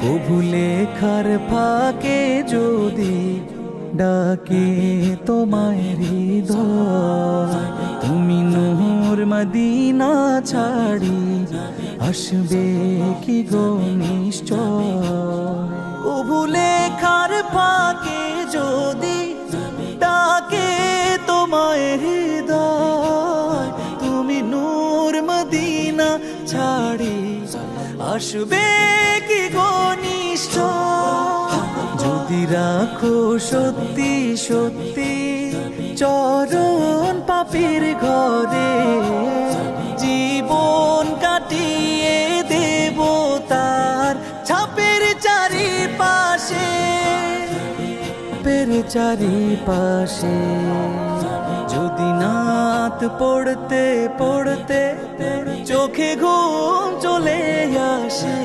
কভু লেখার ফাঁকে যদি ডাকে তোমায় হৃদয়, তুমি নূর মদিনা ছাড়ি আসবে কি গো নিশ্চয়। কভু লেখার ফাঁকে যদি ডাকে তোমায় হৃদয়, তুমি নূর মদিনা ছাড়ি আসবে কি গো নিশ্চয়। যদি রাখো সত্যি সত্যি চরণ পাপীর ঘরে, জীবন কাটিয়ে দেব তার ছাপের চারিপাশে, চারিপাশে। যদি নাত পড়তে পড়তে চোখে ঘুম চলে আসে,